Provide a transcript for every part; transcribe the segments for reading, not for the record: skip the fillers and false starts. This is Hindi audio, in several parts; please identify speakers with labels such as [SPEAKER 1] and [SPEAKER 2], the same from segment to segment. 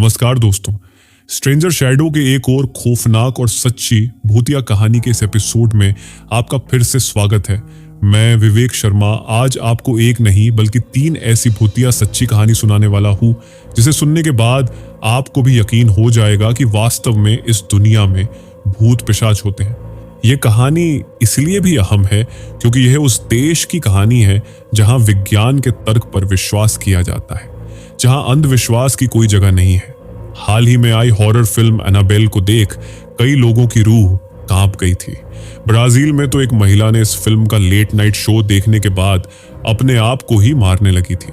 [SPEAKER 1] नमस्कार दोस्तों। स्ट्रेंजर शैडो के एक और खौफनाक और सच्ची भूतिया कहानी के इस एपिसोड में आपका फिर से स्वागत है। मैं विवेक शर्मा आज आपको एक नहीं बल्कि 3 ऐसी भूतिया सच्ची कहानी सुनाने वाला हूँ जिसे सुनने के बाद आपको भी यकीन हो जाएगा कि वास्तव में इस दुनिया में भूत पिशाच होते हैं। ये कहानी इसलिए भी अहम है क्योंकि यह उस देश की कहानी है जहां विज्ञान के तर्क पर विश्वास किया जाता है, जहां अंधविश्वास की कोई जगह नहीं है। हाल ही में आई हॉरर फिल्म एनाबेल को देख कई लोगों की रूह कांप गई थी। ब्राजील में तो एक महिला ने इस फिल्म का लेट नाइट शो देखने के बाद अपने आप को ही मारने लगी थी।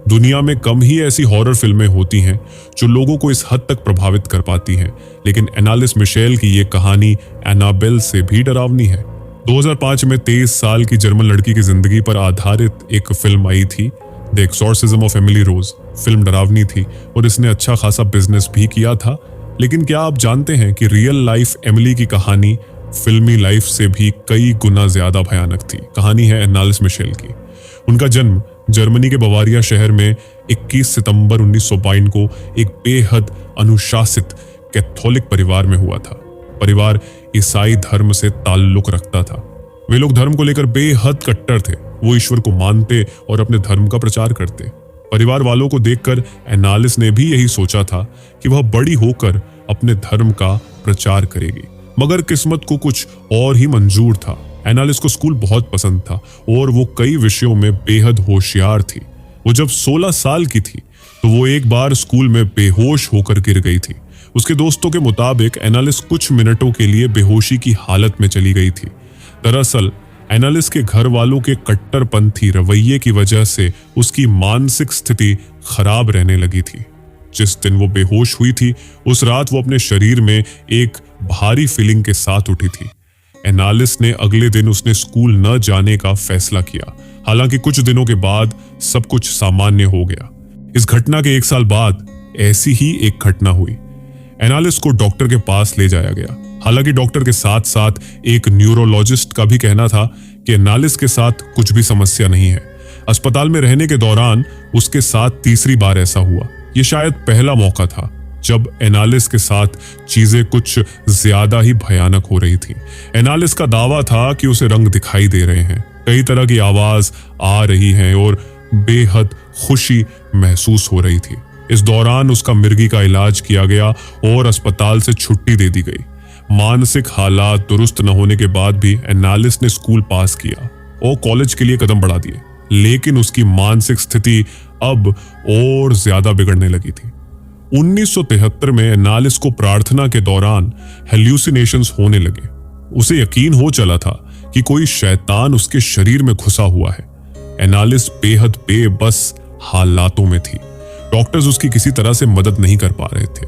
[SPEAKER 1] दुनिया में कम ही ऐसी हॉरर फिल्में होती हैं जो लोगों को इस हद तक प्रभावित कर पाती हैं, लेकिन एनालिस मिशेल की ये कहानी एनाबेल से भी डरावनी है। 2005 में 23 साल की जर्मन लड़की की जिंदगी पर आधारित एक फिल्म आई थी, the exorcism of Emily Rose. Film डरावनी थी और इसने अच्छा खासा बिजनेस भी किया था, लेकिन क्या आप जानते हैं कि रियल लाइफ एमिली की कहानी फिल्मी लाइफ से भी कई गुना ज्यादा भयानक थी। कहानी है एनालिस मिशेल की। उनका जन्म जर्मनी के बवारिया शहर में 21 सितंबर 1952 को एक बेहद अनुशासित कैथोलिक परिवार में हुआ था। परिवार ईसाई धर्म से ताल्लुक रखता था। वे लोग धर्म को लेकर बेहद कट्टर थे। वो ईश्वर को मानते और अपने धर्म का प्रचार करते। परिवार वालों को देखकर एनालिस ने भी यही सोचा था कि वह बड़ी होकर अपने धर्म का प्रचार करेगी, मगर किस्मत को कुछ और ही मंजूर था। एनालिस को स्कूल बहुत पसंद था और वो कई विषयों में बेहद होशियार थी। वो जब 16 साल की थी तो वो एक बार स्कूल में बेहोश होकर गिर गई थी। उसके दोस्तों के मुताबिक एनालिस कुछ मिनटों के लिए बेहोशी की हालत में चली गई थी। दरअसल एनालिस के घर वालों के कट्टरपंथी रवैये की वजह से उसकी मानसिक स्थिति खराब रहने लगी थी। जिस दिन वो बेहोश हुई थी उस रात वो अपने शरीर में एक भारी फीलिंग के साथ उठी थी। एनालिस ने अगले दिन उसने स्कूल न जाने का फैसला किया। हालांकि कुछ दिनों के बाद सब कुछ सामान्य हो गया। इस घटना के 1 साल बाद ऐसी ही एक घटना हुई। एनालिस को डॉक्टर के पास ले जाया गया। हालांकि डॉक्टर के साथ साथ एक न्यूरोलॉजिस्ट का भी कहना था कि एनालिस के साथ कुछ भी समस्या नहीं है। अस्पताल में रहने के दौरान उसके साथ तीसरी बार ऐसा हुआ। ये शायद पहला मौका था जब एनालिस के साथ चीजें कुछ ज्यादा ही भयानक हो रही थी। एनालिस का दावा था कि उसे रंग दिखाई दे रहे हैं, कई तरह की आवाज आ रही है और बेहद खुशी महसूस हो रही थी। इस दौरान उसका मिर्गी का इलाज किया गया और अस्पताल से छुट्टी दे दी गई। मानसिक हालात दुरुस्त न होने के बाद भी एनालिस ने स्कूल पास किया और कॉलेज के लिए कदम बढ़ा दिए, लेकिन उसकी मानसिक स्थिति अब और ज्यादा बिगड़ने लगी थी। 1973 में एनालिस को प्रार्थना के दौरान हेल्यूसिनेशंस होने लगे। उसे यकीन हो चला था कि कोई शैतान उसके शरीर में घुसा हुआ है। एनालिस बेहद बेबस हालातों में थी। डॉक्टर्स उसकी किसी तरह से मदद नहीं कर पा रहे थे।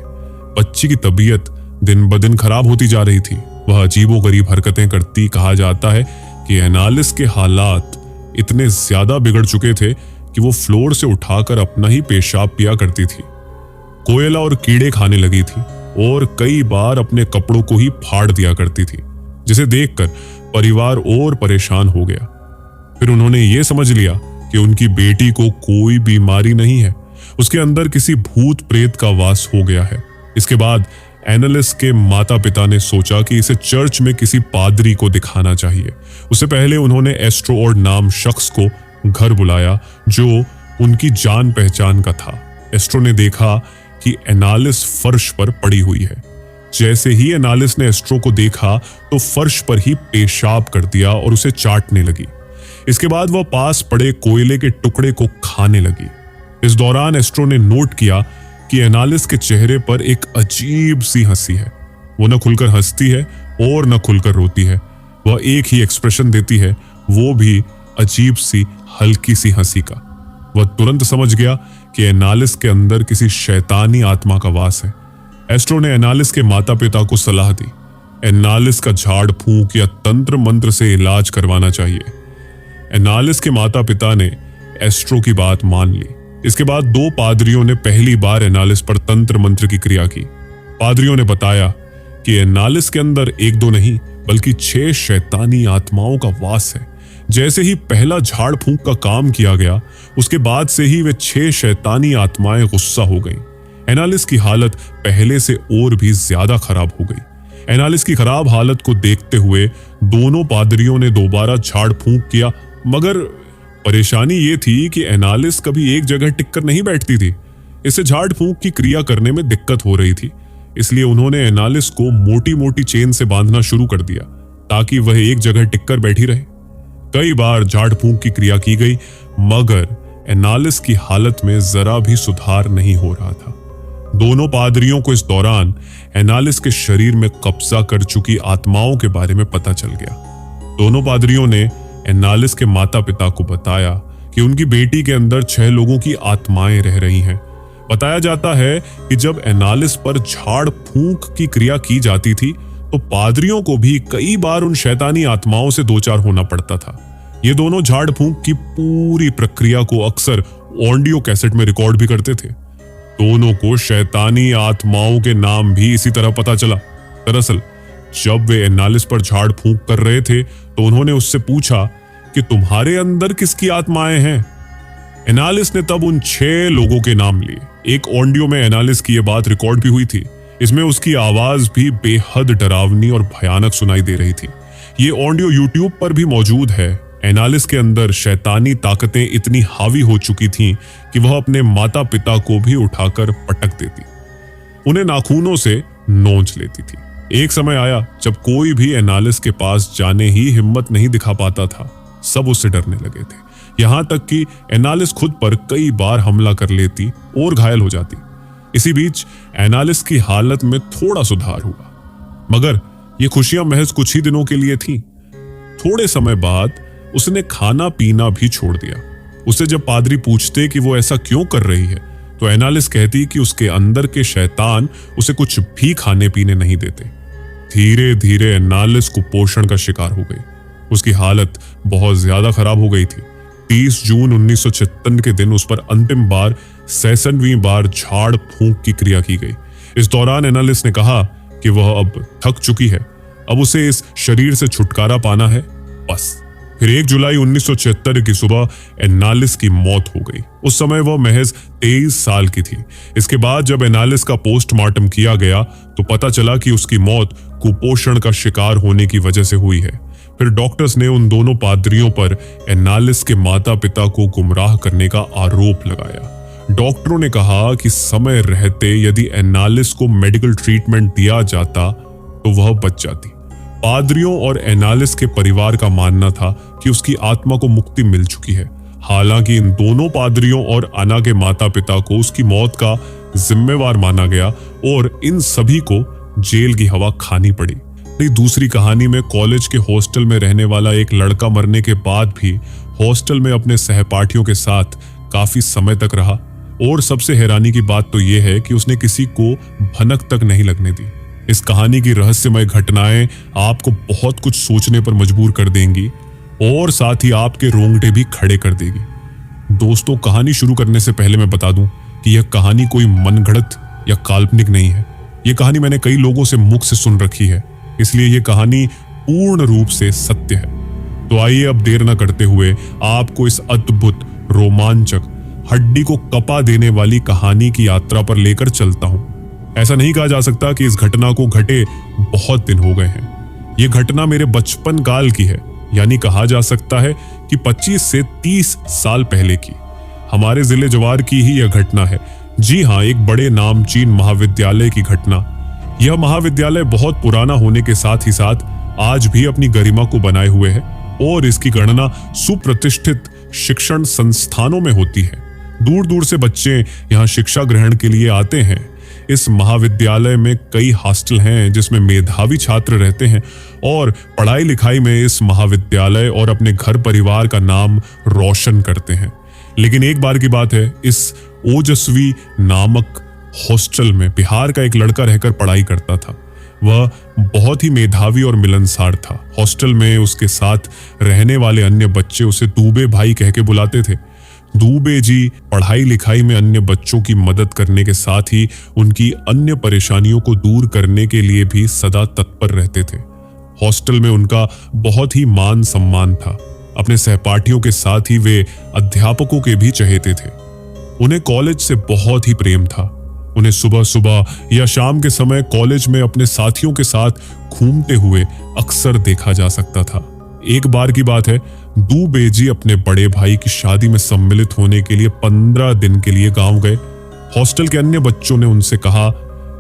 [SPEAKER 1] बच्ची की तबीयत दिन ब दिन खराब होती जा रही थी। वह अजीबोगरीब हरकतें करती। कहा जाता है कि एनालिस के हालात इतने ज्यादा बिगड़ चुके थे कि वो फ्लोर से उठाकर अपना ही पेशाब पिया करती थी। कोयला और कीड़े खाने लगी थी और कई बार अपने कपड़ों को ही फाड़ दिया करती थी, जिसे देखकर परिवार और परेशान हो गया। फिर उन्होंने ये समझ लिया कि उनकी बेटी को कोई बीमारी नहीं है, उसके अंदर किसी भूत प्रेत का वास हो गया है। इसके बाद एनालिस के माता पिता ने सोचा कि इसे चर्च में किसी पादरी को दिखाना चाहिए। उससे पहले उन्होंने एस्ट्रोऑर्ड नाम शख्स को घर बुलाया जो उनकी जान पहचान का था। एस्ट्रो ने देखा कि एनालिस फर्श पर पड़ी हुई है। जैसे ही एनालिस ने एस्ट्रो को देखा तो फर्श पर ही पेशाब कर दिया और उसे चाटने लगी। इसके बाद वह पास पड़े कोयले के टुकड़े को खाने लगी। इस दौरान एस्ट्रो ने नोट किया कि एनालिस के चेहरे पर एक अजीब सी हंसी है। वो न खुलकर हंसती है और न खुलकर रोती है। वह एक ही एक्सप्रेशन देती है, वो भी अजीब सी हल्की सी हंसी का। वह तुरंत समझ गया कि एनालिस के अंदर किसी शैतानी आत्मा का वास है। एस्ट्रो ने एनालिस के माता पिता को सलाह दी, एनालिस का झाड़ फूंक या तंत्र मंत्र से इलाज करवाना चाहिए। एनालिस के माता पिता ने एस्ट्रो की बात मान ली। इसके बाद 2 पादरियों ने पहली बार एनालिस पर तंत्र मंत्र की क्रिया की। पादरियों ने बताया कि एनालिस के अंदर 1-2 नहीं बल्कि 6 शैतानी आत्माओं का वास है। जैसे ही पहला झाड़ फूंक का काम किया गया उसके बाद से ही वे 6 शैतानी आत्माएं गुस्सा हो गईं। एनालिस की हालत पहले से और भी ज्यादा खराब हो गई। एनालिस की खराब हालत को देखते हुए दोनों पादरियों ने दोबारा झाड़ फूंक किया, मगर परेशानी ये थी कि एनालिस कभी एक जगह टिककर नहीं बैठती थी। इसे झाड़ फूंक की क्रिया करने में दिक्कत हो रही थी, इसलिए उन्होंने एनालिस को मोटी मोटी चेन से बांधना शुरू कर दिया ताकि वह एक जगह टिककर बैठी रहे। कई बार झाड़ फूंक की क्रिया की गई, मगर एनालिस की हालत में जरा भी सुधार नहीं हो रहा था। दोनों पादरियों को इस दौरान एनालिस के शरीर में कब्जा कर चुकी आत्माओं के बारे में पता चल गया। दोनों पादरियों ने एनालिस के माता पिता को बताया कि उनकी बेटी के अंदर 6 लोगों की आत्माएं रह रही हैं। बताया जाता है कि जब एनालिस पर झाड़ फूंक की क्रिया की जाती थी तो पादरियों को भी कई बार उन शैतानी आत्माओं से दो चार होना पड़ता था। ये दोनों झाड़ फूंक की पूरी प्रक्रिया को अक्सर ऑडियो कैसेट में रिकॉर्ड भी करते थे। दोनों को शैतानी आत्माओं के नाम भी इसी तरह पता चला। दरअसल जब वे एनालिस पर झाड़ फूंक कर रहे थे तो उन्होंने उससे पूछा कि तुम्हारे अंदर किसकी आत्माएं हैं। एनालिस ने तब उन 6 लोगों के नाम लिए। एक ऑडियो में एनालिस की यह बात रिकॉर्ड भी हुई थी। इसमें उसकी आवाज भी बेहद डरावनी और भयानक सुनाई दे रही थी। ये ऑडियो यूट्यूब पर भी मौजूद है। एनालिस के अंदर शैतानी ताकतें इतनी हावी हो चुकी थीं कि वह अपने माता पिता को भी उठाकर पटक देती, उन्हें नाखूनों से नोच लेती थी। एक समय आया जब कोई भी एनालिस के पास जाने ही हिम्मत नहीं दिखा पाता था। सब उससे डरने लगे थे, यहां तक कि एनालिस खुद पर कई बार हमला कर लेती और घायल हो जाती। इसी बीच एनालिस की हालत में थोड़ा सुधार हुआ, मगर ये खुशियां महज कुछ ही दिनों के लिए थीं। थोड़े समय बाद उसने खाना पीना भी छोड़ दिया। उसे जब पादरी पूछते कि वो ऐसा क्यों कर रही है तो एनालिस कहती कि उसके अंदर के शैतान उसे कुछ भी खाने पीने नहीं देते। धीरे धीरे एनालिस कुपोषण का शिकार हो गई। उसकी हालत बहुत ज्यादा खराब हो गई थी। 30 जून 1956 के दिन उस पर अंतिम बार 66वीं बार झाड़ फूंक की क्रिया की गई। इस दौरान एनालिस ने कहा कि वह अब थक चुकी है, अब उसे इस शरीर से छुटकारा पाना है, बस। फिर 1 जुलाई 1976 की सुबह एनालिस की मौत हो गई। उस समय वह महज 23 साल की थी। इसके बाद जब एनालिस का पोस्टमार्टम किया गया तो पता चला कि उसकी मौत कुपोषण का शिकार होने की वजह से हुई है। फिर डॉक्टर्स ने उन दोनों पादरियों पर एनालिस के माता पिता को गुमराह करने का आरोप लगाया। डॉक्टरों ने कहा कि समय रहते यदि एनालिस को मेडिकल ट्रीटमेंट दिया जाता तो वह बच जाती। पादरियों और एनालिस के परिवार का मानना था कि उसकी आत्मा को मुक्ति मिल चुकी है। हालांकि इन दोनों पादरियों और अना के माता पिता को उसकी मौत का जिम्मेवार माना गया और इन सभी को जेल की हवा खानी पड़ी। दूसरी कहानी में कॉलेज के हॉस्टल में रहने वाला एक लड़का मरने के बाद भी हॉस्टल में अपने सहपाठियों के साथ काफी समय तक रहा, और सबसे हैरानी की बात तो यह है कि उसने किसी को भनक तक नहीं लगने दी। इस कहानी की रहस्यमय घटनाएं आपको बहुत कुछ सोचने पर मजबूर कर देंगी और साथ ही आपके रोंगटे भी खड़े कर देगी। दोस्तों, कहानी शुरू करने से पहले मैं बता दूं कि यह कहानी कोई मनगढ़ंत या काल्पनिक नहीं है। यह कहानी मैंने कई लोगों से मुख से सुन रखी है, इसलिए यह कहानी पूर्ण रूप से सत्य है। तो आइए अब देर न करते हुए आपको इस अद्भुत, रोमांचक, हड्डी को कपा देने वाली कहानी की यात्रा पर लेकर चलता हूं। ऐसा नहीं कहा जा सकता कि इस घटना को घटे बहुत दिन हो गए हैं। यह घटना मेरे बचपन काल की है, यानी कहा जा सकता है कि 25 से 30 साल पहले की। हमारे जिले जवार की ही यह घटना है। जी हाँ, एक बड़े नामचीन महाविद्यालय की घटना। यह महाविद्यालय बहुत पुराना होने के साथ ही साथ आज भी अपनी गरिमा को बनाए हुए है और इसकी गणना सुप्रतिष्ठित शिक्षण संस्थानों में होती है। दूर दूर से बच्चे यहाँ शिक्षा ग्रहण के लिए आते हैं। इस महाविद्यालय में कई हॉस्टल हैं जिसमें मेधावी छात्र रहते हैं और पढ़ाई लिखाई में इस महाविद्यालय और अपने घर परिवार का नाम रोशन करते हैं। लेकिन एक बार की बात है, इस ओजस्वी नामक हॉस्टल में बिहार का एक लड़का रहकर पढ़ाई करता था। वह बहुत ही मेधावी और मिलनसार था। हॉस्टल में उसके साथ रहने वाले अन्य बच्चे उसे दूबे भाई कह के बुलाते थे। दूबे जी पढ़ाई लिखाई में अन्य बच्चों की मदद करने के साथ ही उनकी अन्य परेशानियों को दूर करने के लिए भी सदा तत्पर रहते थे। हॉस्टल में उनका बहुत ही मान सम्मान था। अपने सहपाठियों के साथ ही वे अध्यापकों के भी चहेते थे। उन्हें कॉलेज से बहुत ही प्रेम था। उन्हें सुबह सुबह या शाम के समय कॉलेज में अपने साथियों के साथ घूमते हुए अक्सर देखा जा सकता था। एक बार की बात है, दुबे जी अपने बड़े भाई की शादी में सम्मिलित होने के लिए 15 दिन के लिए गांव गए। हॉस्टल के अन्य बच्चों ने उनसे कहा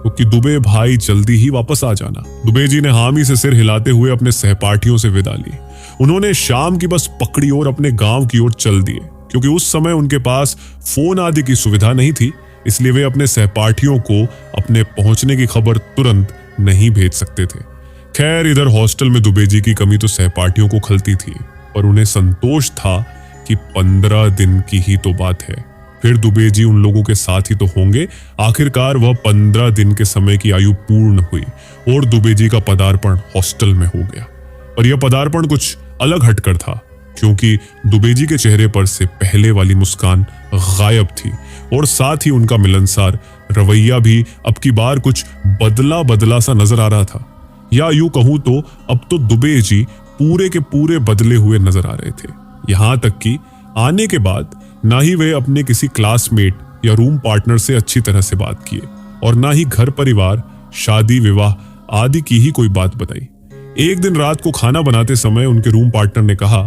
[SPEAKER 1] कि दुबे भाई जल्दी ही वापस आ जाना। दुबे जी ने हामी से सिर हिलाते हुए अपने सहपाठियों से विदा ली। उन्होंने शाम की बस पकड़ी और अपने गांव की ओर चल दिए। क्योंकि उस समय उनके पास फोन आदि की सुविधा नहीं थी, इसलिए वे अपने सहपाठियों को अपने पहुंचने की खबर तुरंत नहीं भेज सकते थे। खैर, इधर हॉस्टल में दुबे जी की कमी तो सहपाठियों को खलती थी, पर उन्हें संतोष था कि 15 दिन की ही तो बात है, फिर दुबे जी उन लोगों के साथ ही तो होंगे। आखिरकार वह 15 दिन के समय की आयु पूर्ण हुई और दुबे जी का पदार्पण हॉस्टल में हो गया। पर यह पदार्पण कुछ अलग हटकर था, क्योंकि दुबे जी के चेहरे पर से पहले वाली मुस्कान गायब थी और साथ ही उनका मिलनसार रवैया भी अब की बार कुछ बदला बदला सा नजर आ रहा था। या यूं कहूं तो अब तो दुबे जी पूरे के पूरे बदले हुए नजर आ रहे थे। यहां तक कि आने के बाद ना ही वे अपने किसी क्लासमेट या रूम पार्टनर से अच्छी तरह से बात किए और ना ही घर परिवार, शादी विवाह आदि की ही कोई बात बताई। एक दिन रात को खाना बनाते समय उनके रूम पार्टनर ने कहा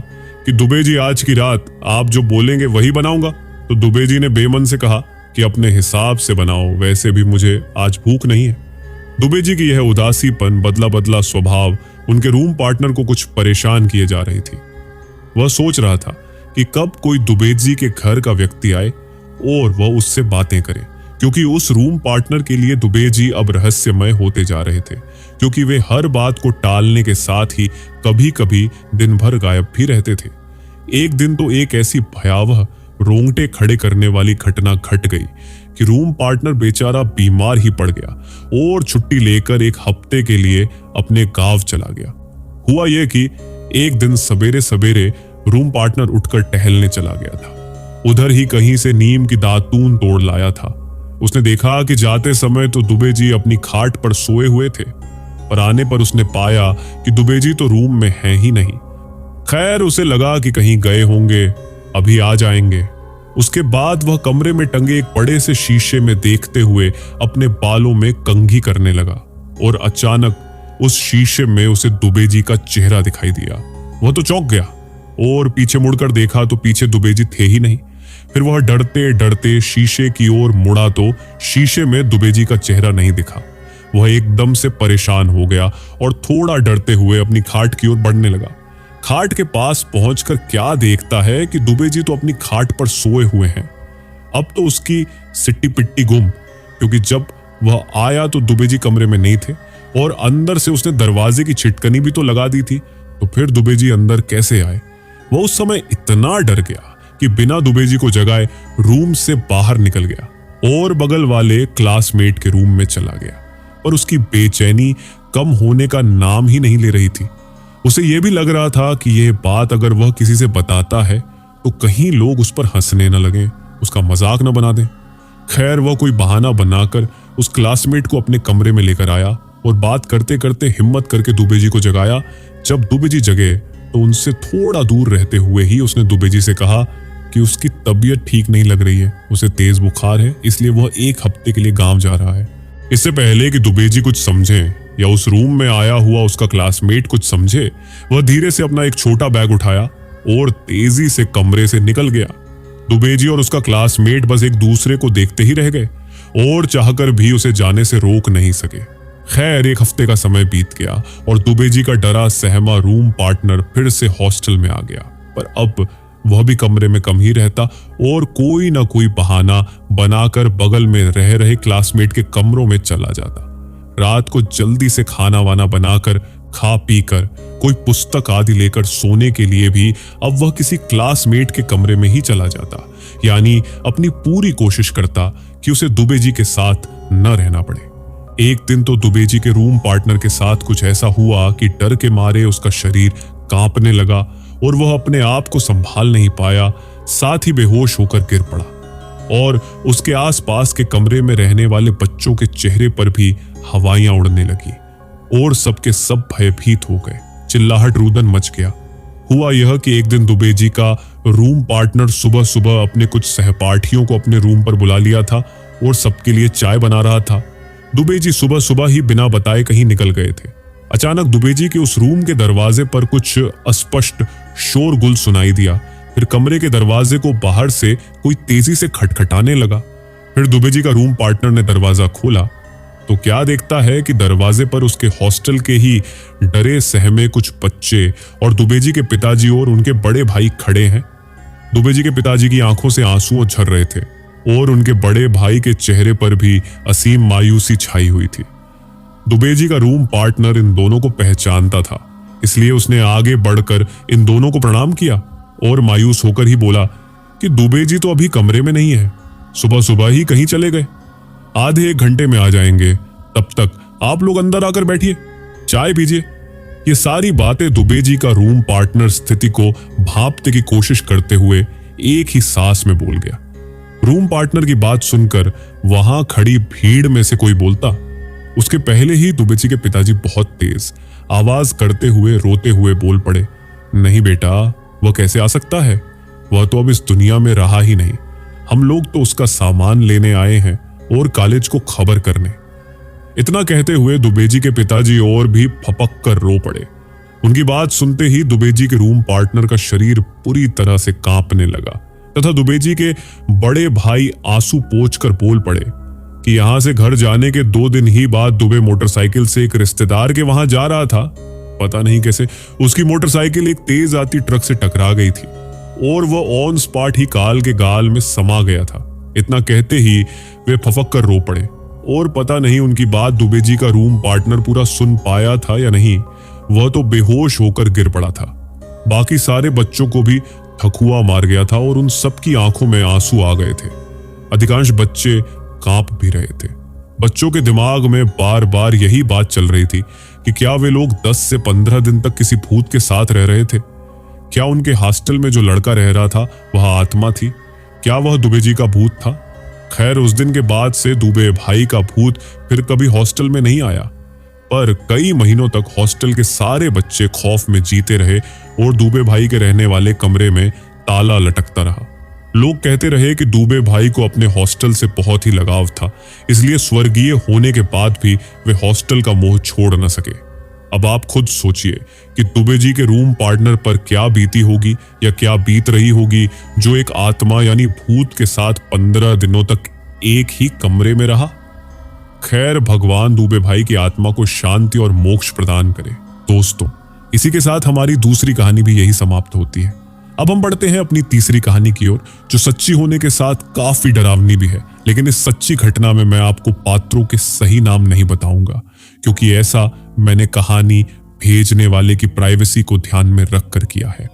[SPEAKER 1] कि दुबे जी, आज की रात आप जो बोलेंगे वही बनाऊंगा। तो दुबे जी ने बेमन से कहा कि अपने हिसाब से बनाओ, वैसे भी मुझे आज भूख नहीं है। दुबे जी की यह उदासीपन, बदला बदला स्वभाव उनके रूम पार्टनर को कुछ परेशान किए जा रही थी। वह सोच रहा था कि कब कोई दुबे जी के घर का व्यक्ति आए और वह उससे बातें करे, क्योंकि उस रूम पार्टनर के लिए दुबे जी अब रहस्यमय होते जा रहे थे, क्योंकि वे हर बात को टालने के साथ ही कभी कभी दिन भर गायब भी रहते थे। एक दिन तो एक ऐसी भयावह, रोंगटे खड़े करने वाली घटना घट गई कि रूम पार्टनर बेचारा बीमार ही पड़ गया और छुट्टी लेकर एक हफ्ते के लिए अपने गांव चला गया। हुआ यह कि एक दिन सवेरे सवेरे रूम पार्टनर उठकर टहलने चला गया था। उधर ही कहीं से नीम की दातून तोड़ लाया था। उसने देखा कि जाते समय तो दुबे जी अपनी खाट पर सोए हुए थे, पर आने पर उसने पाया कि दुबे जी तो रूम में हैं ही नहीं। खैर, उसे लगा कि कहीं गए होंगे, अभी आ जाएंगे। उसके बाद वह कमरे में टंगे एक बड़े से शीशे में देखते हुए अपने बालों में कंघी करने लगा और अचानक उस शीशे में उसे दुबे जी का चेहरा दिखाई दिया। वह तो चौंक गया और पीछे मुड़कर देखा तो पीछे दुबे जी थे ही नहीं। फिर वह डरते डरते शीशे की ओर मुड़ा तो शीशे में दुबे जी का चेहरा नहीं दिखा। वह एकदम से परेशान हो गया और थोड़ा डरते हुए अपनी खाट की ओर बढ़ने लगा। खाट के पास पहुंचकर क्या देखता है कि दुबे जी तो अपनी खाट पर सोए हुए हैं। अब तो उसकी सिट्टी पिट्टी गुम, क्योंकि जब वह आया तो दुबे जी कमरे में नहीं थे और अंदर से उसने दरवाजे की छिटकनी भी तो लगा दी थी, तो फिर दुबे जी अंदर कैसे आए। वह उस समय इतना डर गया कि बिना दुबे जी को जगाए रूम से बाहर निकल गया और बगल वाले क्लासमेट के रूम में चला गया। पर उसकी बेचैनी कम होने का नाम ही नहीं ले रही थी। उसे यह भी लग रहा था कि यह बात अगर वह किसी से बताता है तो कहीं लोग उस पर हंसने न लगें, उसका मजाक न बना दें। खैर, वह कोई बहाना बनाकर उस क्लासमेट को अपने कमरे में लेकर आया और बात करते करते हिम्मत करके दुबे जी को जगाया। जब दुबे जी जगे तो उनसे थोड़ा दूर रहते हुए ही उसने दुबे जी से कहा कि उसकी तबीयत ठीक नहीं लग रही है, उसे तेज बुखार है, इसलिए वह एक हफ्ते के लिए गांव जा रहा है। इससे पहले कि दुबे जी कुछ समझें या उस रूम में आया हुआ उसका क्लासमेट कुछ समझे, वह धीरे से अपना एक छोटा बैग उठाया और तेजी से कमरे से निकल गया। दुबे जी और उसका क्लासमेट बस एक दूसरे को देखते ही रह गए और चाहकर भी उसे जाने से रोक नहीं सके। खैर, एक हफ्ते का समय बीत गया और दुबे जी का डरा सहमा रूम पार्टनर फिर से हॉस्टल में आ गया। पर अब वह भी कमरे में कम ही रहता और कोई ना कोई बहाना बनाकर बगल में रह रहे क्लासमेट के कमरों में चला जाता। रात को जल्दी से खाना वाना बनाकर, खा पी कर, कोई पुस्तक आदि लेकर सोने के लिए भी अब वह किसी क्लासमेट के कमरे में ही चला जाता, यानी अपनी पूरी कोशिश करता कि उसे दुबे जी के साथ न रहना पड़े। एक दिन तो दुबे जी के रूम पार्टनर के साथ कुछ ऐसा हुआ कि डर के मारे उसका शरीर कांपने लगा और वह अपने आप को संभाल नहीं पाया, साथ ही बेहोश होकर गिर पड़ा। और उसके आसपास के कमरे में रहने वाले बच्चों के चेहरे पर भी हवाइयां उड़ने लगी और सबके सब भयभीत हो गए। चिल्लाहट रुदन मच गया। हुआ यह कि एक दिन दुबे जी का रूम पार्टनर सुबह सुबह अपने कुछ सहपाठियों को अपने रूम पर बुला लिया था और सबके लिए चाय बना रहा था। दुबे जी सुबह सुबह ही बिना बताए कहीं निकल गए थे। अचानक दुबे जी के उस रूम के दरवाजे पर कुछ अस्पष्ट शोरगुल सुनाई दिया। फिर कमरे के दरवाजे को बाहर से कोई तेजी से खटखटाने लगा। फिर दुबे जी का रूम पार्टनर ने दरवाजा खोला तो क्या देखता है कि दरवाजे पर उसके हॉस्टल के ही डरे सहमे कुछ बच्चे और दुबे जी के पिताजी और उनके बड़े भाई खड़े हैं। दुबे जी के पिताजी की आंखों से आंसू झर रहे थे और उनके बड़े भाई के चेहरे पर भी असीम मायूसी छाई हुई थी। दुबे जी का रूम पार्टनर इन दोनों को पहचानता था, इसलिए उसने आगे बढ़कर इन दोनों को प्रणाम किया और मायूस होकर ही बोला कि दुबे जी तो अभी कमरे में नहीं है, सुबह सुबह ही कहीं चले गए, आधे एक घंटे में आ जाएंगे, तब तक आप लोग अंदर आकर बैठिए, चाय पीजिए। ये सारी बातें दुबे जी का रूम पार्टनर स्थिति को भांपने की कोशिश करते हुए एक ही सांस में बोल गया। रूम पार्टनर की बात सुनकर वहां खड़ी भीड़ में से कोई बोलता, उसके पहले ही दुबे जी के पिताजी बहुत तेज आवाज करते हुए रोते हुए बोल पड़े, नहीं बेटा, वह कैसे आ सकता है, वह तो अब इस दुनिया में रहा ही नहीं, हम लोग तो उसका सामान लेने आए हैं और कॉलेज को खबर करने। इतना कहते हुए दुबे जी के पिताजी और भी फपक कर रो पड़े। उनकी बात सुनते ही दुबे जी के रूम पार्टनर का शरीर पूरी तरह से कांपने लगा तथा दुबे जी के बड़े भाई आंसू पोंछकर बोल पड़े कि यहां से घर जाने के 2 दिन ही बाद दुबे मोटरसाइकिल से एक रिश्तेदार के वहां जा रहा था। पता नहीं कैसे उसकी मोटरसाइकिल एक तेज आती ट्रक से टकरा गई थी और वह ऑन स्पॉट ही काल के गाल में समा गया था। इतना कहते ही वे फफक कर रो पड़े और पता नहीं उनकी बात दुबे जी का रूम पार्टनर पूरा सुन पाया था या नहीं, वह तो बेहोश होकर गिर पड़ा था। बाकी सारे बच्चों को भी थकुआ मार गया था और उन सबकी आंखों में आंसू आ गए थे। अधिकांश बच्चे कांप भी रहे थे। बच्चों के दिमाग में बार बार यही बात चल रही थी कि क्या वे लोग 10 से 15 दिन तक किसी भूत के साथ रह रहे थे। क्या उनके हॉस्टल में जो लड़का रह रहा था वह आत्मा थी? क्या वह दुबे जी का भूत था? खैर, उस दिन के बाद से दुबे भाई का भूत फिर कभी हॉस्टल में नहीं आया, पर कई महीनों तक हॉस्टल के सारे बच्चे खौफ में जीते रहे और दुबे भाई के रहने वाले कमरे में ताला लटकता रहा। लोग कहते रहे कि दुबे भाई को अपने हॉस्टल से बहुत ही लगाव था, इसलिए स्वर्गीय होने के बाद भी वे हॉस्टल का मोह छोड़ न सके। अब आप खुद सोचिए कि दुबे जी के रूम पार्टनर पर क्या बीती होगी या क्या बीत रही होगी, जो एक आत्मा यानी भूत के साथ 15 दिनों तक एक ही कमरे में रहा। खैर, भगवान दुबे भाई की आत्मा को शांति और मोक्ष प्रदान करे। दोस्तों, इसी के साथ हमारी दूसरी कहानी भी यही समाप्त होती है। अब हम बढ़ते हैं अपनी तीसरी कहानी की ओर, जो सच्ची होने के साथ काफी डरावनी भी है। लेकिन इस सच्ची घटना में मैं आपको पात्रों के सही नाम नहीं बताऊंगा, क्योंकि ऐसा मैंने कहानी भेजने वाले की प्राइवेसी को ध्यान में रखकर किया है।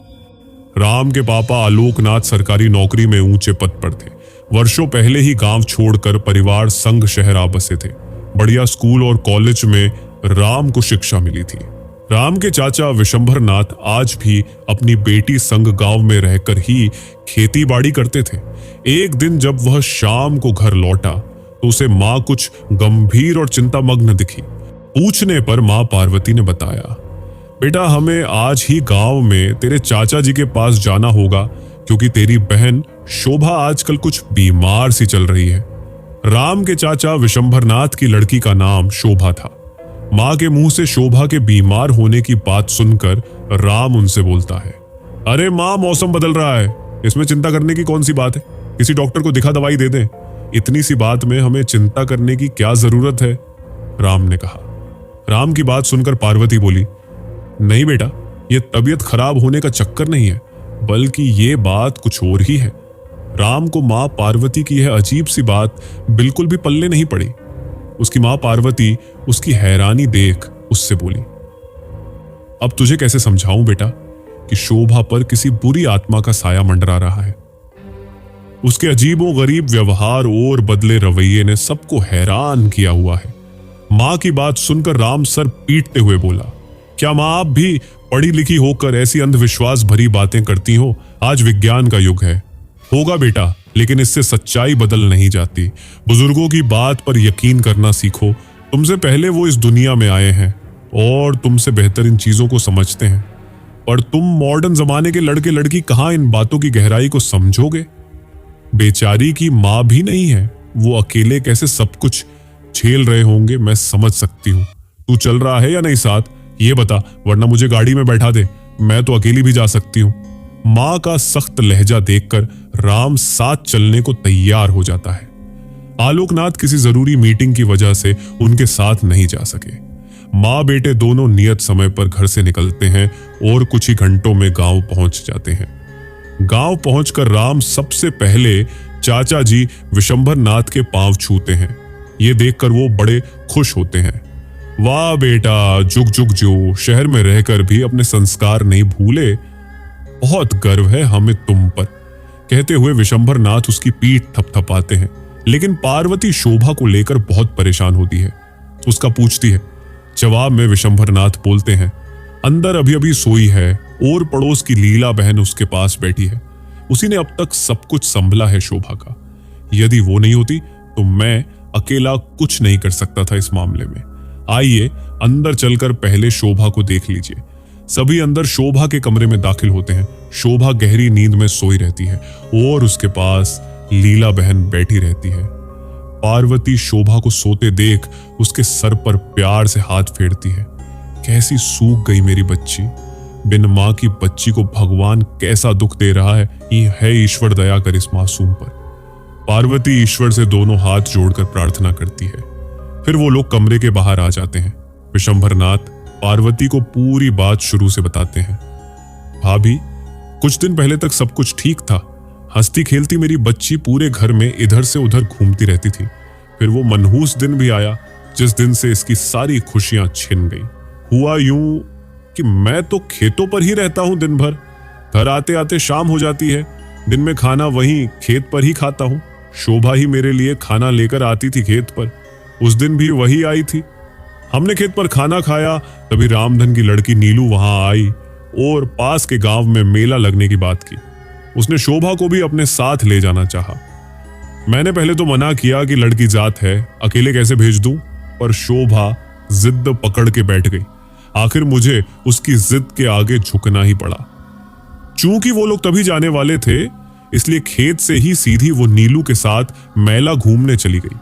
[SPEAKER 1] राम के पापा आलोकनाथ सरकारी नौकरी में ऊंचे पद पर थे। वर्षों पहले ही गांव छोड़कर परिवार संग शहर आ बसे थे। बढ़िया स्कूल और कॉलेज में राम को शिक्षा मिली थी। राम के चाचा विशंभरनाथ आज भी अपनी बेटी संग गांव में रहकर ही खेती बाड़ी करते थे। एक दिन जब वह शाम को घर लौटा तो उसे मां कुछ गंभीर और चिंतामग्न दिखी। पूछने पर मां पार्वती ने बताया, बेटा, हमें आज ही गांव में तेरे चाचा जी के पास जाना होगा, क्योंकि तेरी बहन शोभा आजकल कुछ बीमार सी चल रही है। राम के चाचा विशंभरनाथ की लड़की का नाम शोभा था। मां के मुंह से शोभा के बीमार होने की बात सुनकर राम उनसे बोलता है, अरे मां, मौसम बदल रहा है, इसमें चिंता करने की कौन सी बात है, किसी डॉक्टर को दिखा दवाई दे दें, इतनी सी बात में हमें चिंता करने की क्या जरूरत है, राम ने कहा। राम की बात सुनकर पार्वती बोली, नहीं बेटा, यह तबीयत खराब होने का चक्कर नहीं है, बल्कि ये बात कुछ और ही है। राम को मां पार्वती की यह अजीब सी बात बिल्कुल भी पल्ले नहीं पड़ी। उसकी मां पार्वती उसकी हैरानी देख उससे बोली, अब तुझे कैसे समझाऊं बेटा कि शोभा पर किसी बुरी आत्मा का साया मंडरा रहा है। उसके अजीबो गरीब व्यवहार और बदले रवैये ने सबको हैरान किया हुआ है। मां की बात सुनकर राम सर पीटते हुए बोला, क्या मां आप भी पढ़ी लिखी होकर ऐसी अंधविश्वास भरी बातें करती हो? आज विज्ञान का युग है। होगा बेटा, लेकिन इससे सच्चाई बदल नहीं जाती। बुजुर्गों की बात पर यकीन करना सीखो। तुमसे पहले वो इस दुनिया में आए हैं और तुमसे बेहतर इन चीजों को समझते हैं, पर तुम मॉडर्न जमाने के लड़के लड़की कहां इन बातों की गहराई को समझोगे। बेचारी की मां भी नहीं है, वो अकेले कैसे सब कुछ झेल रहे होंगे मैं समझ सकती हूँ। तू चल रहा है या नहीं साथ, ये बता, वरना मुझे गाड़ी में बैठा दे, मैं तो अकेली भी जा सकती हूँ। माँ का सख्त लहजा देखकर राम साथ चलने को तैयार हो जाता है। आलोकनाथ किसी जरूरी मीटिंग की वजह से उनके साथ नहीं जा सके। माँ बेटे दोनों नियत समय पर घर से निकलते हैं और कुछ ही घंटों में गांव पहुंच जाते हैं। गांव पहुंचकर राम सबसे पहले चाचा जी विशंभर नाथ के पांव छूते हैं। ये देखकर वो बड़े खुश होते हैं। वाह बेटा, जुग जुग जो, शहर में रहकर भी अपने संस्कार नहीं भूले, बहुत गर्व है हमें तुम पर। कहते हुए विशंभर नाथ उसकी पीठ थपथपाते हैं। लेकिन पार्वती शोभा को लेकर बहुत परेशान होती है, उसका पूछती है। जवाब में विशंभर नाथ बोलते हैं, अंदर अभी अभी सोई है और पड़ोस की लीला बहन उसके पास बैठी है। उसी ने अब तक सब कुछ संभला है शोभा का। यदि वो नहीं होती तो मैं अकेला कुछ नहीं कर सकता था इस मामले में। आइए अंदर चलकर पहले शोभा को देख लीजिए। सभी अंदर शोभा के कमरे में दाखिल होते हैं। शोभा गहरी नींद में सोई रहती है और उसके पास लीला बहन बैठी रहती है। पार्वती शोभा को सोते देख उसके सर पर प्यार से हाथ फेरती है। कैसी सूख गई मेरी बच्ची, बिन मां की बच्ची को भगवान कैसा दुख दे रहा है। ये है ईश्वर, दया कर इस मासूम पर। पार्वती ईश्वर से दोनों हाथ जोड़कर प्रार्थना करती है। फिर वो लोग कमरे के बाहर आ जाते हैं। विशंभर नाथ पार्वती को पूरी बात शुरू से बताते हैं। भाभी, कुछ दिन पहले तक सब कुछ ठीक था। हंसती खेलती मेरी बच्ची पूरे घर में इधर से उधर घूमती रहती थी। फिर वो मनहूस दिन भी आया जिस दिन से इसकी सारी खुशियां छिन गई। हुआ यूं कि मैं तो खेतों पर ही रहता हूं दिन भर। घर आते आते शाम हो जाती है। दिन में खाना वहीं खेत पर ही खाता हूं। शोभा ही मेरे लिए खाना लेकर आती थी खेत पर। उस दिन भी वही आई थी। हमने खेत पर खाना खाया, तभी रामधन की लड़की नीलू वहां आई और पास के गांव में मेला लगने की बात की। उसने शोभा को भी अपने साथ ले जाना चाहा। मैंने पहले तो मना किया कि लड़की जात है, अकेले कैसे भेज दूं, पर शोभा जिद पकड़ के बैठ गई। आखिर मुझे उसकी जिद के आगे झुकना ही पड़ा। चूंकि वो लोग तभी जाने वाले थे, इसलिए खेत से ही सीधी वो नीलू के साथ मेला घूमने चली गई।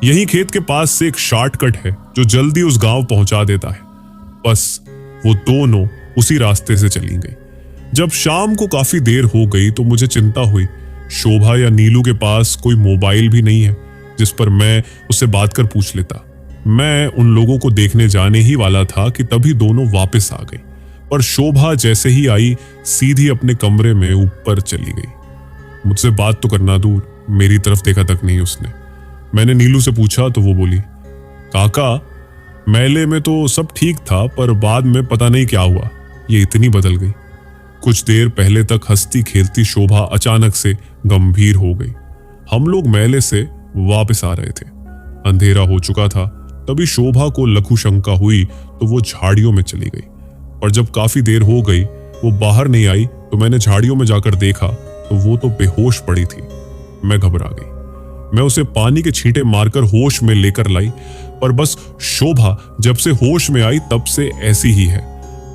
[SPEAKER 1] यही खेत के पास से एक शॉर्टकट है जो जल्दी उस गांव पहुंचा देता है। बस वो दोनों उसी रास्ते से चली गई। जब शाम को काफी देर हो गई तो मुझे चिंता हुई। शोभा या नीलू के पास कोई मोबाइल भी नहीं है जिस पर मैं उससे बात कर पूछ लेता। मैं उन लोगों को देखने जाने ही वाला था कि तभी दोनों वापस आ गई। पर शोभा जैसे ही आई, सीधी अपने कमरे में ऊपर चली गई। मुझसे बात तो करना दूर, मेरी तरफ देखा तक नहीं उसने। मैंने नीलू से पूछा तो वो बोली, काका, मेले में तो सब ठीक था, पर बाद में पता नहीं क्या हुआ, ये इतनी बदल गई। कुछ देर पहले तक हंसती खेलती शोभा अचानक से गंभीर हो गई। हम लोग मेले से वापस आ रहे थे। अंधेरा हो चुका था। तभी शोभा को लघु शंका हुई तो वो झाड़ियों में चली गई। और जब काफी देर हो गई वो बाहर नहीं आई तो मैंने झाड़ियों में जाकर देखा तो वो तो बेहोश पड़ी थी। मैं घबरा गई। मैं उसे पानी के छींटे मारकर होश में लेकर लाई, पर बस शोभा जब से होश में आई तब से ऐसी ही है।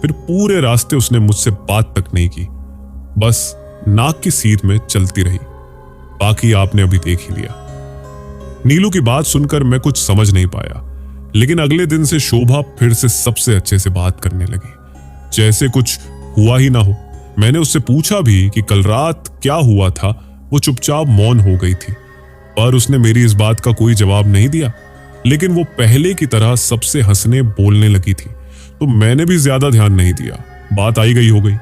[SPEAKER 1] फिर पूरे रास्ते उसने मुझसे बात तक नहीं की, बस नाक की सीध में चलती रही। बाकी आपने अभी देख ही लिया। नीलू की बात सुनकर मैं कुछ समझ नहीं पाया, लेकिन अगले दिन से शोभा फिर से सबसे अच्छे से बात करने लगी, जैसे कुछ हुआ ही ना हो। मैंने उससे पूछा भी कि कल रात क्या हुआ था। वो चुपचाप मौन हो गई थी, पर उसने मेरी इस बात का कोई जवाब नहीं दिया। लेकिन वो पहले की तरह सबसे हंसने बोलने लगी थी, तो मैंने भी ज्यादा ध्यान नहीं दिया। बात आई गई हो गई।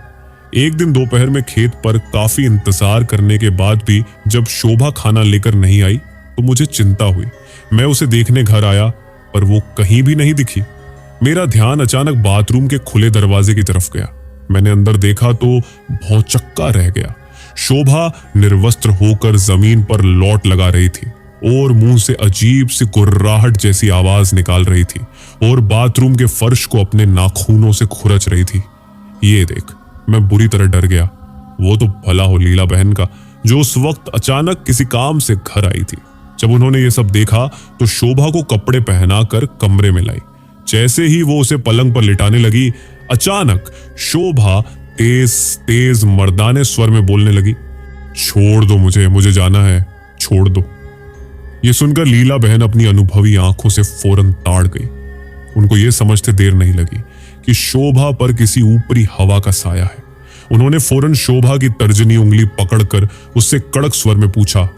[SPEAKER 1] एक दिन दोपहर में खेत पर काफी इंतजार करने के बाद भी जब शोभा खाना लेकर नहीं आई तो मुझे चिंता हुई। मैं उसे देखने घर आया, पर वो कहीं भी नहीं दिखी। मेरा ध्यान अचानक बाथरूम के खुले दरवाजे की तरफ गया। मैंने अंदर देखा तो भौचक्का रह गया। शोभा निर्वस्त्र होकर जमीन पर लौट लगा रही थी और मुंह से अजीब सी गुर्राहट जैसी आवाज निकाल रही थी और बाथरूम के फर्श को अपने नाखूनों से खुरच रही थी। ये देख, मैं बुरी तरह डर गया। वो तो भला हो लीला बहन का, जो उस वक्त अचानक किसी काम से घर आई थी। जब उन्होंने ये सब देखा तो शोभा को कपड़े पहनाकर कमरे में लाई। जैसे ही वो उसे पलंग पर लिटाने लगी, अचानक शोभा तेज तेज मर्दाने स्वर में बोलने लगी, छोड़ दो मुझे जाना है, छोड़ दो। ये सुनकर लीला बहन अपनी अनुभवी आंखों से फौरन ताड़ गई। उनको ये समझते देर नहीं लगी कि शोभा पर किसी ऊपरी हवा का साया है। उन्होंने फौरन शोभा की तर्जनी उंगली पकड़कर उससे कड़क स्वर में पूछा,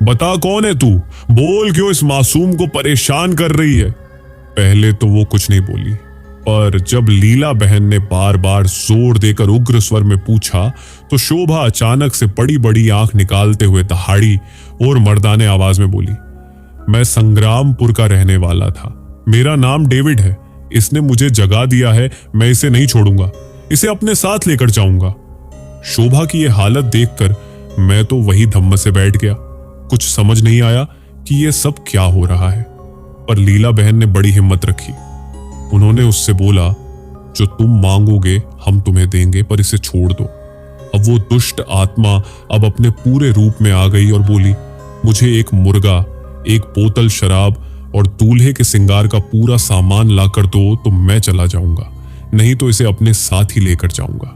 [SPEAKER 1] बता कौन है तू? बोल, क्यों इस मासूम को परेशान कर रही है? पहले तो वो कुछ नहीं बोली, पर जब लीला बहन ने बार बार जोर देकर उग्र स्वर में पूछा तो शोभा अचानक से बड़ी बड़ी आंख निकालते हुए दहाड़ी और मर्दाने आवाज में बोली, मैं संग्रामपुर का रहने वाला था। मेरा नाम डेविड है। इसने मुझे जगा दिया है। मैं इसे नहीं छोड़ूंगा। इसे अपने साथ लेकर जाऊंगा। शोभा की यह हालत देखकर मैं तो वही धम्म से बैठ गया। कुछ समझ नहीं आया कि यह सब क्या हो रहा है। पर लीला बहन ने बड़ी हिम्मत रखी। उन्होंने उससे बोला, जो तुम मांगोगे हम तुम्हें देंगे, पर इसे छोड़ दो। अब वो दुष्ट आत्मा अब अपने पूरे रूप में आ गई और बोली, मुझे एक मुर्गा, एक बोतल शराब और दूल्हे के सिंगार का पूरा सामान लाकर दो तो मैं चला जाऊंगा, नहीं तो इसे अपने साथ ही लेकर जाऊंगा।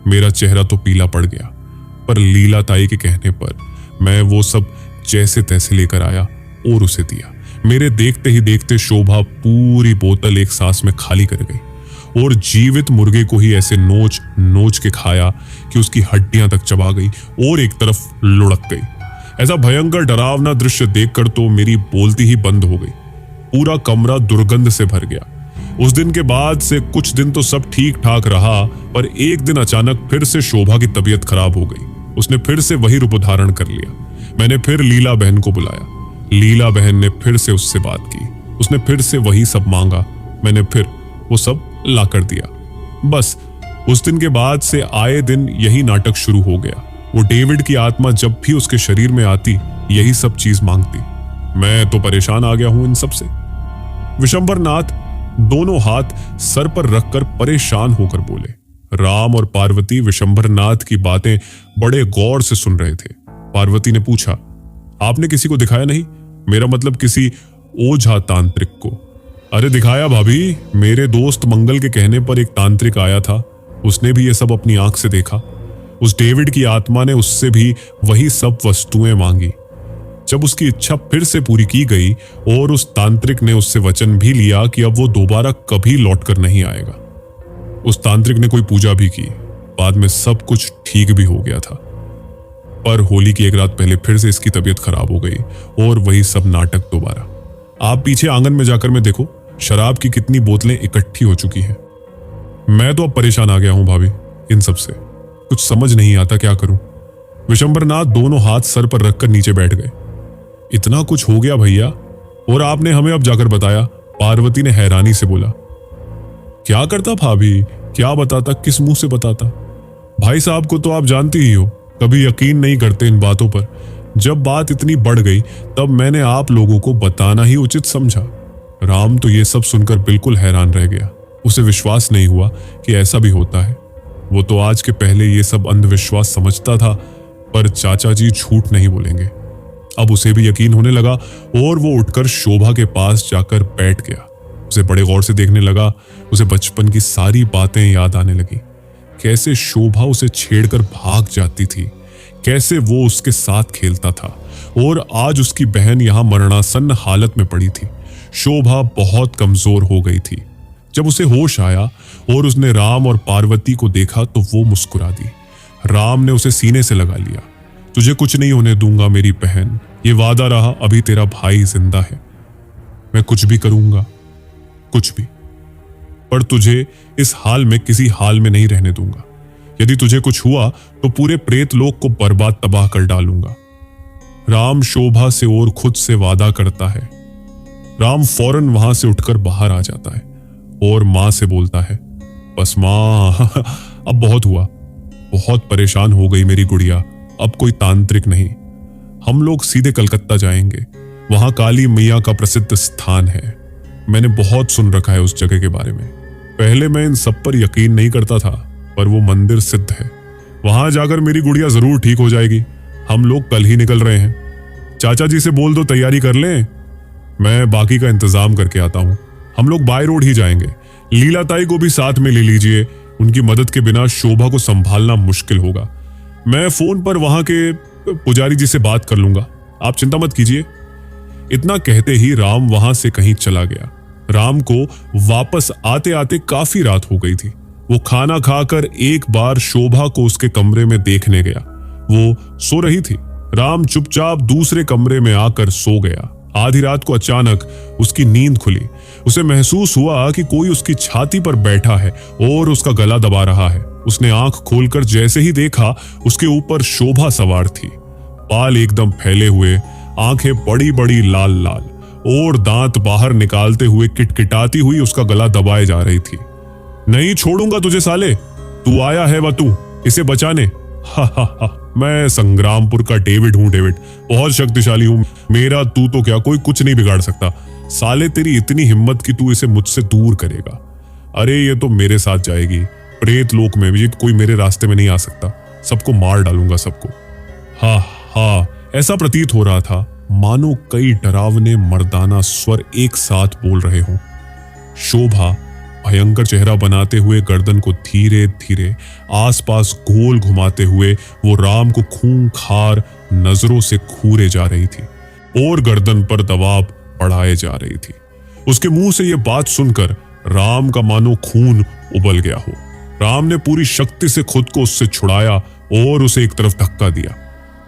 [SPEAKER 1] मेरा चेहरा तो पीला पड़ गया, पर लीला ताई के कहने पर मैं वो सब जैसे तैसे लेकर आया और उसे दिया। मेरे देखते ही देखते शोभा पूरी बोतल एक सांस में खाली कर गई और जीवित मुर्गे को ही ऐसे नोच नोच के खाया कि उसकी हड्डियां तक चबा गई और एक तरफ लुढ़क गई। ऐसा भयंकर डरावना दृश्य देखकर तो मेरी बोलती ही बंद हो गई। पूरा कमरा दुर्गंध से भर गया। उस दिन के बाद से कुछ दिन तो सब ठीक ठाक रहा, पर एक दिन अचानक फिर से शोभा की तबीयत खराब हो गई। उसने फिर से वही रूप धारण कर लिया। मैंने फिर लीला बहन को बुलाया। लीला बहन ने फिर से उससे बात की। उसने फिर से वही सब मांगा। मैंने फिर वो सब ला कर दिया। बस उस दिन के बाद से आए दिन यही नाटक शुरू हो गया। वो डेविड की आत्मा जब भी उसके शरीर में आती यही सब चीज मांगती। मैं तो परेशान आ गया हूं इन सब से। विशंबरनाथ दोनों हाथ सर पर रखकर परेशान होकर बोले। राम और पार्वती विशंबरनाथ की बातें बड़े गौर से सुन रहे थे। पार्वती ने पूछा, आपने किसी को दिखाया नहीं? मेरा मतलब किसी ओझा तांत्रिक को। अरे दिखाया भाभी, मेरे दोस्त मंगल के कहने पर एक तांत्रिक आया था। उसने भी ये सब अपनी आंख से देखा। उस डेविड की आत्मा ने उससे भी वही सब वस्तुएं मांगी। जब उसकी इच्छा फिर से पूरी की गई और उस तांत्रिक ने उससे वचन भी लिया कि अब वो दोबारा कभी लौटकर नहीं आएगा। उस तांत्रिक ने कोई पूजा भी की। बाद में सब कुछ ठीक भी हो गया था। पर होली की एक रात पहले फिर से इसकी तबीयत खराब हो गई और वही सब नाटक दोबारा। आप पीछे आंगन में जाकर मैं देखो, शराब की कितनी बोतलें इकट्ठी हो चुकी हैं। मैं तो अब परेशान आ गया हूं भाभी इन सब से। कुछ समझ नहीं आता क्या करूं। विशंबरनाथ दोनों हाथ सर पर रखकर नीचे बैठ गए। इतना कुछ हो गया भैया, और आपने हमें अब जाकर बताया? पार्वती ने हैरानी से बोला। क्या करता भाभी, क्या बताता, किस मुंह से बताता? भाई साहब को तो आप जानती ही हो, कभी यकीन नहीं करते इन बातों पर। जब बात इतनी बढ़ गई तब मैंने आप लोगों को बताना ही उचित समझा। राम तो ये सब सुनकर बिल्कुल हैरान रह गया। उसे विश्वास नहीं हुआ कि ऐसा भी होता है। वो तो आज के पहले ये सब अंधविश्वास समझता था, पर चाचा जी झूठ नहीं बोलेंगे। अब उसे भी यकीन होने लगा और वो उठकर शोभा के पास जाकर बैठ गया। उसे बड़े गौर से देखने लगा। उसे बचपन की सारी बातें याद आने लगी। कैसे शोभा उसे छेड़कर भाग जाती थी, कैसे वो उसके साथ खेलता था, और आज उसकी बहन यहां मरणासन्न हालत में पड़ी थी। शोभा बहुत कमजोर हो गई थी। जब उसे होश आया और उसने राम और पार्वती को देखा तो वो मुस्कुरा दी। राम ने उसे सीने से लगा लिया। तुझे कुछ नहीं होने दूंगा मेरी बहन, ये वादा रहा। अभी तेरा भाई जिंदा है। मैं कुछ भी करूंगा, कुछ भी, पर तुझे इस हाल में किसी हाल में नहीं रहने दूंगा। यदि तुझे कुछ हुआ तो पूरे प्रेत लोक को बर्बाद तबाह कर डालूंगा। राम शोभा से और खुद से वादा करता है। राम फौरन वहां से उठकर बाहर आ जाता है और मां से बोलता है, बस मां अब बहुत हुआ। बहुत परेशान हो गई मेरी गुड़िया। अब कोई तांत्रिक नहीं, हम लोग सीधे कलकत्ता जाएंगे। वहां काली मैया का प्रसिद्ध स्थान है। मैंने बहुत सुन रखा है उस जगह के बारे में। पहले मैं इन सब पर यकीन नहीं करता था, पर वो मंदिर सिद्ध है। वहां जाकर मेरी गुड़िया जरूर ठीक हो जाएगी। हम लोग कल ही निकल रहे हैं। चाचा जी से बोल दो तैयारी कर लें। मैं बाकी का इंतजाम करके आता हूं। हम लोग बाय रोड ही जाएंगे। लीला ताई को भी साथ में ले लीजिए। उनकी मदद के बिना शोभा को संभालना मुश्किल होगा। मैं फोन पर वहां के पुजारी जी से बात कर लूंगा, आप चिंता मत कीजिए। इतना कहते ही राम वहां से कहीं चला गया। राम को वापस आते आते काफी रात हो गई थी। वो खाना खाकर एक बार शोभा को उसके कमरे में देखने गया। वो सो रही थी। राम चुपचाप दूसरे कमरे में आकर सो गया। आधी रात को अचानक उसकी नींद खुली। उसे महसूस हुआ कि कोई उसकी छाती पर बैठा है और उसका गला दबा रहा है। उसने आंख खोलकर जैसे ही देखा, उसके ऊपर शोभा सवार थी। बाल एकदम फैले हुए, आंखें बड़ी बड़ी लाल लाल और दांत बाहर निकालते हुए किटकिटाती हुई उसका गला दबाए जा रही थी। नहीं छोड़ूंगा तुझे साले, तू आया है व तू इसे बचाने। हा हा हा, मैं संग्रामपुर का डेविड हूं डेविड, बहुत शक्तिशाली हूं। मेरा तू तो क्या, कोई कुछ नहीं बिगाड़ सकता। साले तेरी इतनी हिम्मत कि तू इसे मुझसे दूर करेगा। अरे ये तो मेरे साथ जाएगी प्रेत लोक में भी, कोई मेरे रास्ते में नहीं आ सकता। सबको मार डालूंगा सबको। हा हा, ऐसा प्रतीत हो रहा था मानो कई डरावने मर्दाना स्वर एक साथ बोल रहे हों। शोभा भयंकर चेहरा बनाते हुए गर्दन को धीरे धीरे आसपास गोल घुमाते हुए वो राम को खूंखार नजरों से घूरे जा रही थी और गर्दन पर दबाव बढ़ाए जा रही थी। उसके मुंह से यह बात सुनकर राम का मानो खून उबल गया हो। राम ने पूरी शक्ति से खुद को उससे छुड़ाया और उसे एक तरफ धक्का दिया।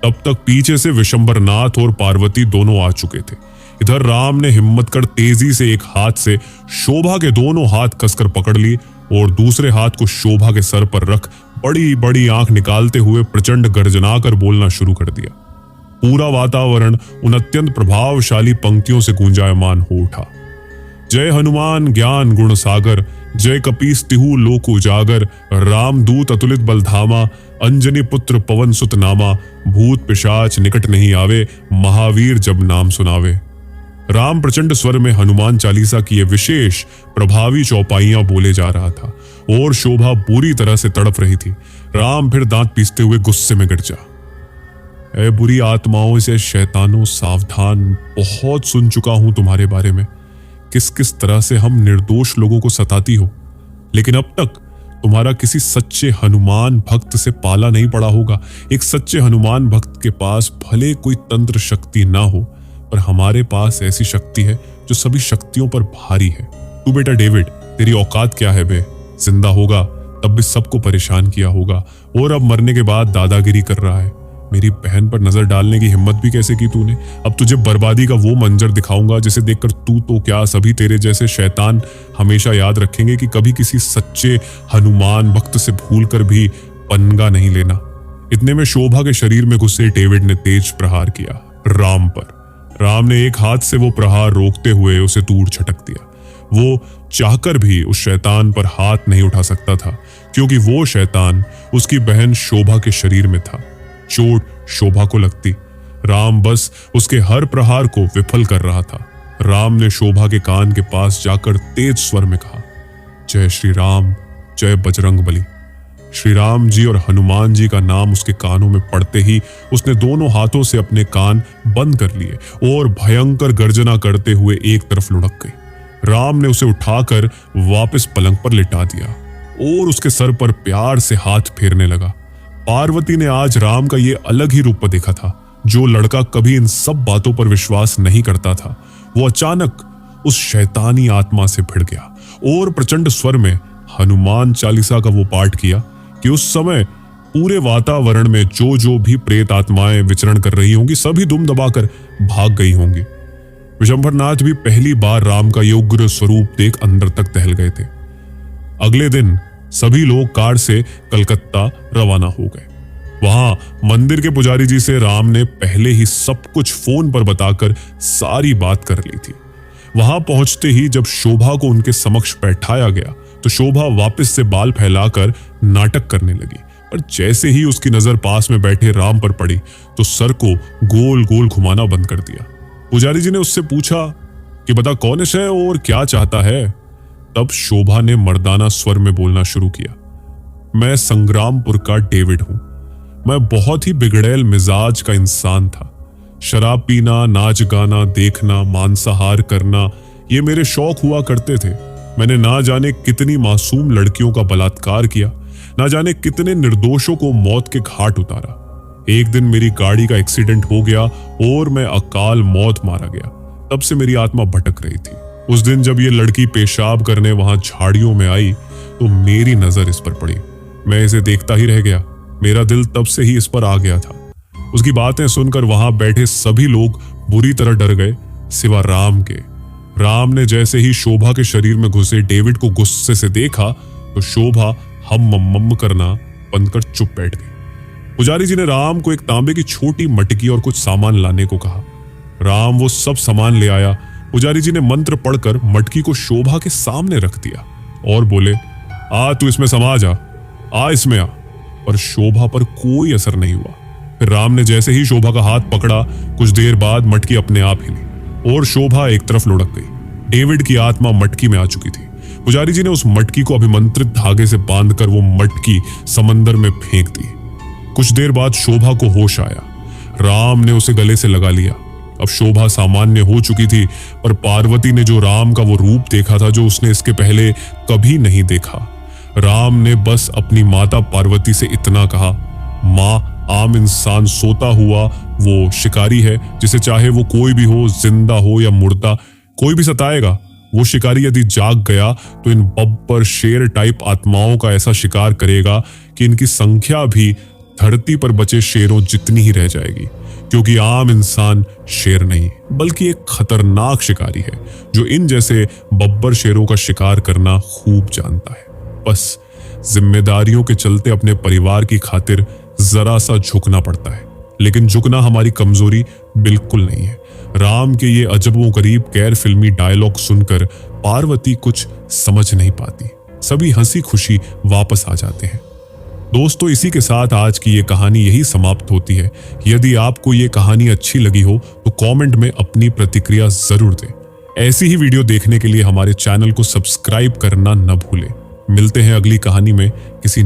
[SPEAKER 1] तब तक पीछे से विशंबरनाथ और पार्वती दोनों आ चुके थे। इधर राम ने हिम्मत कर तेजी से एक हाथ से शोभा के दोनों हाथ कसकर पकड़ ली और दूसरे हाथ को शोभा के सर पर रख बड़ी बड़ी आंख निकालते हुए प्रचंड गर्जना कर बोलना शुरू कर दिया। पूरा वातावरण उन अत्यंत प्रभावशाली पंक्तियों से गूंजायमान हो उठा। जय हनुमान ज्ञान गुण सागर, जय कपीस तिहु लोक उजागर, रामदूत अतुलित बलधामा, अंजनी पुत्र पवन सुत नामा, भूत पिशाच निकट नहीं आवे, महावीर जब नाम सुनावे। राम प्रचंड स्वर में हनुमान चालीसा की ये विशेष प्रभावी चौपाइयां बोले जा रहा था और शोभा बुरी तरह से तड़प रही थी। राम फिर दांत पीसते हुए गुस्से में गिर जा। ऐ बुरी आत्माओं से शैतानों सावधान, बहुत सुन चुका हूं तुम्हारे बारे में, किस किस तरह से हम निर्दोष लोगों को सताती हो, लेकिन अब तक तुम्हारा किसी सच्चे हनुमान भक्त से पाला नहीं पड़ा होगा। एक सच्चे हनुमान भक्त के पास भले कोई तंत्र शक्ति ना हो, पर हमारे पास ऐसी शक्ति है जो सभी शक्तियों पर भारी है। तू बेटा डेविड, तेरी औकात क्या है बे? जिंदा होगा तब भी सबको परेशान किया होगा और अब मरने के बाद दादागिरी कर रहा है। मेरी बहन पर नजर डालने की हिम्मत भी कैसे की तूने? अब तुझे बर्बादी का वो मंजर दिखाऊंगा जिसे देखकर तू तो क्या, सभी तेरे जैसे शैतान हमेशा याद रखेंगे कि कभी किसी सच्चे हनुमान भक्त से भूलकर भी पंगा नहीं लेना। इतने में शोभा के शरीर में घुसे डेविड ने तेज प्रहार किया राम पर। राम ने एक हाथ से वो प्रहार रोकते हुए उसे दूर झटक दिया। वो चाहकर भी उस शैतान पर हाथ नहीं उठा सकता था, क्योंकि वो शैतान उसकी बहन शोभा के शरीर में था। चोट शोभा को लगती, राम बस उसके हर प्रहार को विफल कर रहा था। राम ने शोभा के कान के पास जाकर तेज स्वर में कहा, जय श्री राम, जय बजरंग बली। श्री राम जी और हनुमान जी का नाम उसके कानों में पड़ते ही उसने दोनों हाथों से अपने कान बंद कर लिए और भयंकर गर्जना करते हुए एक तरफ लुढ़क गई। राम ने उसे उठाकर वापस पलंग पर लिटा दिया और उसके सर पर प्यार से हाथ फेरने लगा। पार्वती ने आज राम का ये अलग ही रूप देखा था। जो लड़का कभी इन सब बातों पर विश्वास नहीं करता था, वो अचानक उस शैतानी आत्मा से भिड़ गया और प्रचंड स्वर में हनुमान चालीसा का वो पाठ किया कि उस समय पूरे वातावरण में जो जो भी प्रेत आत्माएं विचरण कर रही होंगी, सभी दुम दबाकर भाग गई होंगी। विशंबरनाथ भी पहली बार राम का ये उग्र स्वरूप देख अंदर तक दहल गए थे। अगले दिन सभी लोग कार से कलकत्ता रवाना हो गए। वहां मंदिर के पुजारी जी से राम ने पहले ही सब कुछ फोन पर बताकर सारी बात कर ली थी। वहां पहुंचते ही जब शोभा को उनके समक्ष बैठाया गया तो शोभा वापस से बाल फैलाकर नाटक करने लगी, पर जैसे ही उसकी नजर पास में बैठे राम पर पड़ी तो सर को गोल गोल घुमाना बंद कर दिया। पुजारी जी ने उससे पूछा कि बता कौन है और क्या चाहता है। तब शोभा ने मर्दाना स्वर में बोलना शुरू किया, मैं संग्रामपुर का डेविड हूं। मैं बहुत ही बिगड़ैल मिजाज का इंसान था। शराब पीना, नाच गाना, देखना, मांसाहार करना, ये मेरे शौक हुआ करते थे। मैंने ना जाने कितनी मासूम लड़कियों का बलात्कार किया, ना जाने कितने निर्दोषों को मौत के घाट उतारा। एक दिन मेरी गाड़ी का एक्सीडेंट हो गया और मैं अकाल मौत मारा गया। तब से मेरी आत्मा भटक रही थी। उस दिन जब ये लड़की पेशाब करने वहां झाड़ियों में आई तो मेरी नजर इस पर पड़ी। मैं इसे देखता ही रह गया। मेरा दिल तब से ही इस पर आ गया था। उसकी बातें सुनकर वहां बैठे सभी लोग बुरी तरह डर गए सिवा राम के। राम ने जैसे ही शोभा के शरीर में घुसे डेविड को गुस्से से देखा तो शोभा हम करना बंद कर चुप बैठ गई। पुजारी जी ने राम को एक तांबे की छोटी मटकी और कुछ सामान लाने को कहा। राम वो सब सामान ले आया। पुजारी जी ने मंत्र पढ़कर मटकी को शोभा के सामने रख दिया और बोले, आ तू इसमें समा जा, आ इसमें आ। पर शोभा पर कोई असर नहीं हुआ। फिर राम ने जैसे ही शोभा का हाथ पकड़ा, कुछ देर बाद मटकी अपने आप हिली और शोभा एक तरफ लुढ़क गई। डेविड की आत्मा मटकी में आ चुकी थी। पुजारी जी ने उस मटकी को अभिमंत्रित धागे से बांधकर वो मटकी समंदर में फेंक दी। कुछ देर बाद शोभा को होश आया। राम ने उसे गले से लगा लिया। अब शोभा सामान्य हो चुकी थी, पर पार्वती ने जो राम का वो रूप देखा था जो उसने इसके पहले कभी नहीं देखा। राम ने बस अपनी माता पार्वती से इतना कहा, माँ, आम इंसान सोता हुआ वो शिकारी है जिसे चाहे वो कोई भी हो, जिंदा हो या मुर्दा, कोई भी सताएगा। वो शिकारी यदि जाग गया तो इन बब्बर शेर टाइप आत्माओं का ऐसा शिकार करेगा कि इनकी संख्या भी धरती पर बचे शेरों जितनी ही रह जाएगी, क्योंकि आम इंसान शेर नहीं बल्कि एक खतरनाक शिकारी है जो इन जैसे बब्बर शेरों का शिकार करना खूब जानता है। बस जिम्मेदारियों के चलते अपने परिवार की खातिर जरा सा झुकना पड़ता है, लेकिन झुकना हमारी कमजोरी बिल्कुल नहीं है। राम के ये अजबो गरीब गैर फिल्मी डायलॉग सुनकर पार्वती कुछ समझ नहीं पाती। सभी हंसी खुशी वापस आ जाते हैं। दोस्तों, इसी के साथ आज की ये कहानी यही समाप्त होती है। यदि आपको ये कहानी अच्छी लगी हो तो कमेंट में अपनी प्रतिक्रिया जरूर दें। ऐसी ही वीडियो देखने के लिए हमारे चैनल को सब्सक्राइब करना न भूलें। मिलते हैं अगली कहानी में किसी